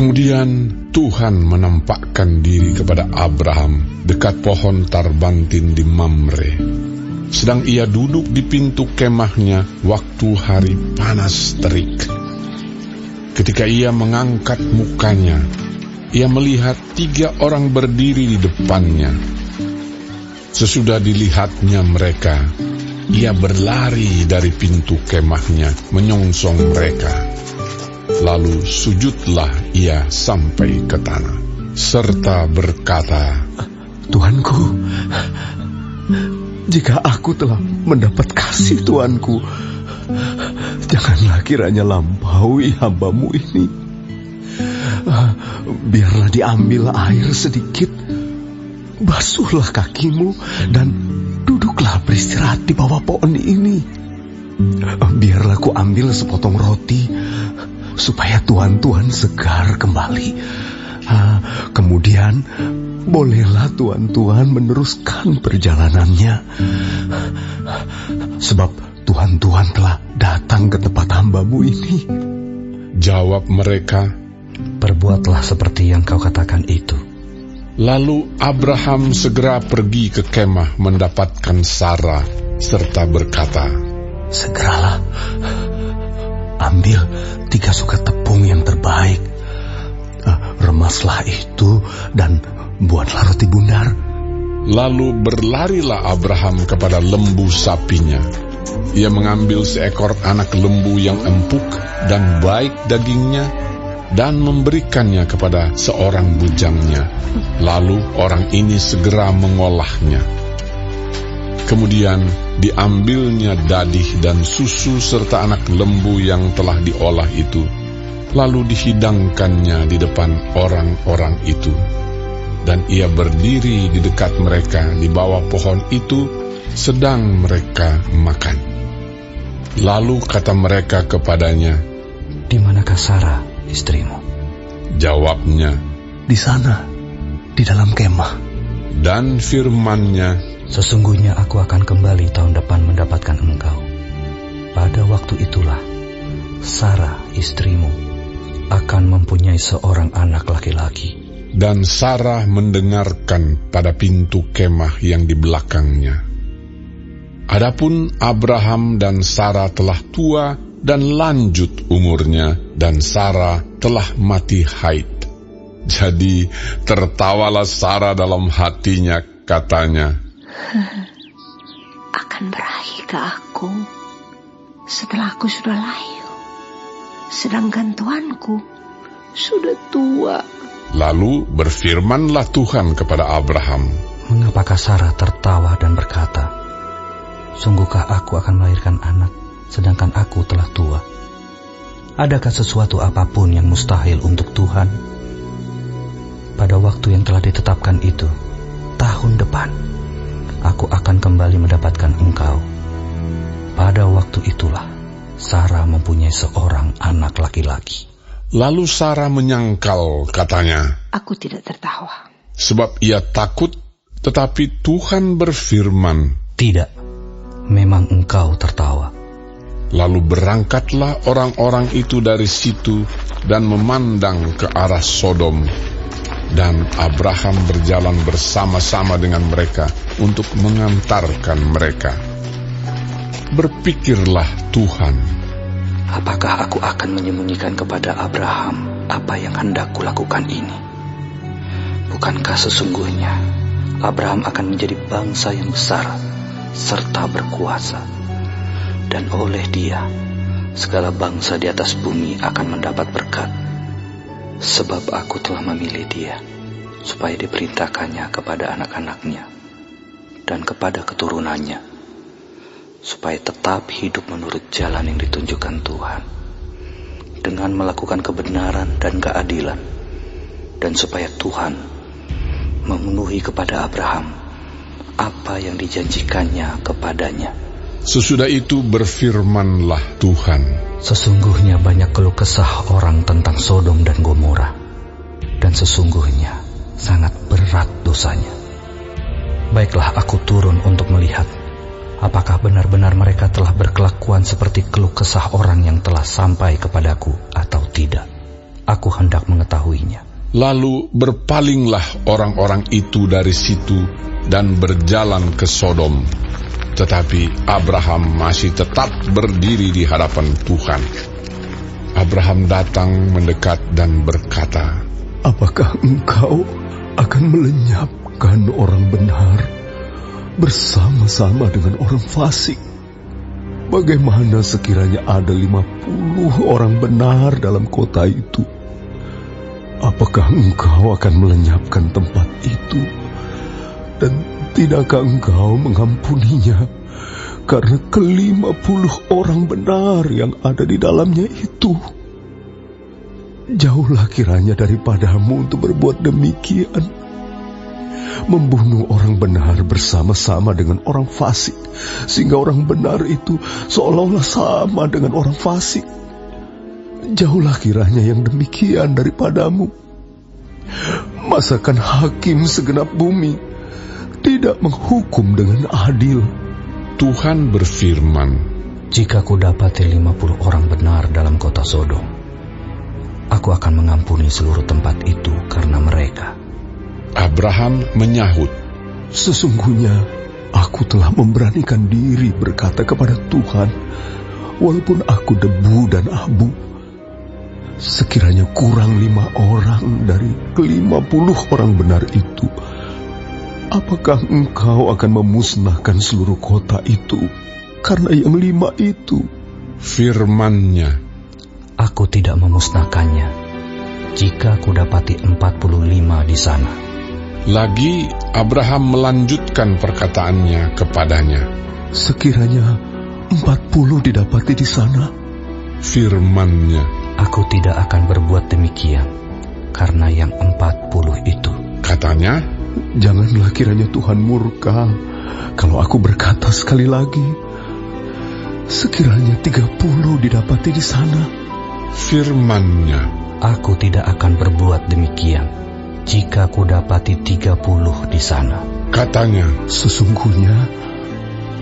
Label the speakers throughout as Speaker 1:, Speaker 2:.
Speaker 1: Kemudian Tuhan menampakkan diri kepada Abraham dekat pohon tarbantin di Mamre, sedang ia duduk di pintu kemahnya waktu hari panas terik. Ketika ia mengangkat mukanya, ia melihat 3 orang berdiri di depannya. Sesudah dilihatnya mereka, ia berlari dari pintu kemahnya menyongsong mereka. Lalu sujudlah ia sampai ke tanah, serta berkata,
Speaker 2: Tuanku, jika aku telah mendapat kasih Tuanku, janganlah kiranya lampaui hamba-Mu ini. Biarlah diambil air sedikit, basuhlah kakimu, dan duduklah beristirahat di bawah pohon ini. Biarlah ku ambil sepotong roti, supaya Tuhan segar kembali. Kemudian bolehlah Tuhan meneruskan perjalanannya, sebab Tuhan telah datang ke tempat hamba-Mu ini.
Speaker 1: Jawab mereka,
Speaker 3: perbuatlah seperti yang kau katakan itu.
Speaker 1: Lalu Abraham segera pergi ke kemah mendapatkan Sarah, serta berkata,
Speaker 2: segeralah ambil 3 sukat tepung yang terbaik, remaslah itu dan buatlah roti bundar.
Speaker 1: Lalu berlarilah Abraham kepada lembu sapinya. Ia mengambil seekor anak lembu yang empuk dan baik dagingnya, dan memberikannya kepada seorang bujangnya. Lalu orang ini segera mengolahnya. Kemudian diambilnya dadih dan susu serta anak lembu yang telah diolah itu, lalu dihidangkannya di depan orang-orang itu. Dan ia berdiri di dekat mereka di bawah pohon itu, sedang mereka makan. Lalu kata mereka kepadanya,
Speaker 3: di manakah Sarah, istrimu?
Speaker 1: Jawabnya,
Speaker 2: di sana, di dalam kemah.
Speaker 1: Dan firman-Nya,
Speaker 3: sesungguhnya aku akan kembali tahun depan mendapatkan engkau. Pada waktu itulah Sarah, istrimu, akan mempunyai seorang anak laki-laki.
Speaker 1: Dan Sarah mendengarkan pada pintu kemah yang di belakangnya. Adapun Abraham dan Sarah telah tua dan lanjut umurnya, dan Sarah telah mati haid. Jadi tertawalah Sarah dalam hatinya, katanya,
Speaker 4: akan berakhir ke aku setelah aku sudah layu, sedangkan tuanku sudah tua.
Speaker 1: Lalu berfirmanlah Tuhan kepada Abraham,
Speaker 3: mengapakah Sarah tertawa dan berkata, sungguhkah aku akan melahirkan anak, sedangkan aku telah tua? Adakah sesuatu apapun yang mustahil untuk Tuhan? Pada waktu yang telah ditetapkan itu, tahun depan, aku akan kembali mendapatkan engkau. Pada waktu itulah, Sarah mempunyai seorang anak laki-laki.
Speaker 1: Lalu Sarah menyangkal, katanya,
Speaker 4: aku tidak tertawa.
Speaker 1: Sebab ia takut, tetapi Tuhan berfirman,
Speaker 3: tidak, memang engkau tertawa.
Speaker 1: Lalu berangkatlah orang-orang itu dari situ dan memandang ke arah Sodom. Dan Abraham berjalan bersama-sama dengan mereka untuk mengantarkan mereka. Berpikirlah Tuhan,
Speaker 3: apakah aku akan menyembunyikan kepada Abraham apa yang hendak kulakukan ini? Bukankah sesungguhnya Abraham akan menjadi bangsa yang besar serta berkuasa, dan oleh dia segala bangsa di atas bumi akan mendapat berkat. Sebab aku telah memilih dia, supaya diperintahkannya kepada anak-anaknya dan kepada keturunannya, supaya tetap hidup menurut jalan yang ditunjukkan Tuhan, dengan melakukan kebenaran dan keadilan, dan supaya Tuhan memenuhi kepada Abraham apa yang dijanjikannya kepadanya.
Speaker 1: Sesudah itu berfirmanlah Tuhan,
Speaker 3: sesungguhnya banyak keluh kesah orang tentang Sodom dan Gomora, dan sesungguhnya sangat berat dosanya. Baiklah aku turun untuk melihat apakah benar-benar mereka telah berkelakuan seperti keluh kesah orang yang telah sampai kepadaku atau tidak. Aku hendak mengetahuinya.
Speaker 1: Lalu berpalinglah orang-orang itu dari situ dan berjalan ke Sodom. Tetapi Abraham masih tetap berdiri di hadapan Tuhan. Abraham datang mendekat dan berkata,
Speaker 2: Apakah engkau akan melenyapkan orang benar bersama-sama dengan orang fasik? Bagaimana sekiranya ada 50 orang benar dalam kota itu? Apakah engkau akan melenyapkan tempat itu? Dan tidakkah engkau mengampuninya karena ke-50 orang benar yang ada di dalamnya itu? Jauhlah kiranya daripadamu untuk berbuat demikian, membunuh orang benar bersama-sama dengan orang fasik, sehingga orang benar itu seolah-olah sama dengan orang fasik. Jauhlah kiranya yang demikian daripadamu. Masakan hakim segenap bumi tidak menghukum dengan adil?
Speaker 1: Tuhan berfirman,
Speaker 3: Jika kudapati 50 orang benar dalam kota Sodom, aku akan mengampuni seluruh tempat itu karena mereka.
Speaker 1: Abraham menyahut,
Speaker 2: Sesungguhnya aku telah memberanikan diri berkata kepada Tuhan, walaupun aku debu dan abu, sekiranya kurang 5 orang dari ke-50 orang benar itu, apakah engkau akan memusnahkan seluruh kota itu karena yang 5 itu?
Speaker 1: firman-Nya,
Speaker 3: Aku tidak memusnahkannya jika kudapati 45 di sana.
Speaker 1: Lagi Abraham melanjutkan perkataannya kepadanya,
Speaker 2: Sekiranya 40 didapati di sana,
Speaker 1: firman-Nya,
Speaker 3: Aku tidak akan berbuat demikian karena yang 40 itu.
Speaker 1: katanya,
Speaker 2: janganlah kiranya Tuhan murka kalau aku berkata sekali lagi, sekiranya 30 didapati di sana.
Speaker 1: firman-Nya,
Speaker 3: Aku tidak akan berbuat demikian jika kudapati 30 di sana.
Speaker 1: katanya,
Speaker 2: Sesungguhnya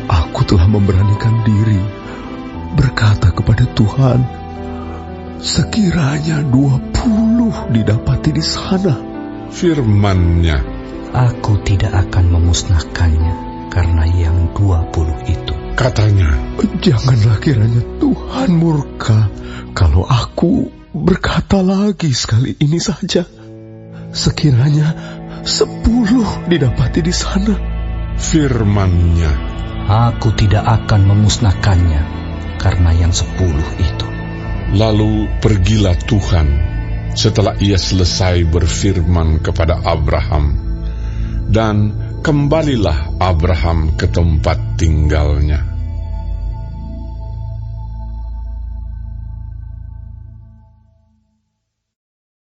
Speaker 2: aku telah memberanikan diri berkata kepada Tuhan, sekiranya 20 didapati di sana.
Speaker 1: firman-Nya,
Speaker 3: Aku tidak akan memusnahkannya karena yang 20 itu.
Speaker 1: katanya,
Speaker 2: Janganlah kiranya Tuhan murka kalau aku berkata lagi sekali ini saja, sekiranya 10 didapati di sana.
Speaker 1: firman-Nya,
Speaker 3: Aku tidak akan memusnahkannya karena yang 10 itu.
Speaker 1: Lalu pergilah Tuhan setelah ia selesai berfirman kepada Abraham, dan kembalilah Abraham ke tempat tinggalnya.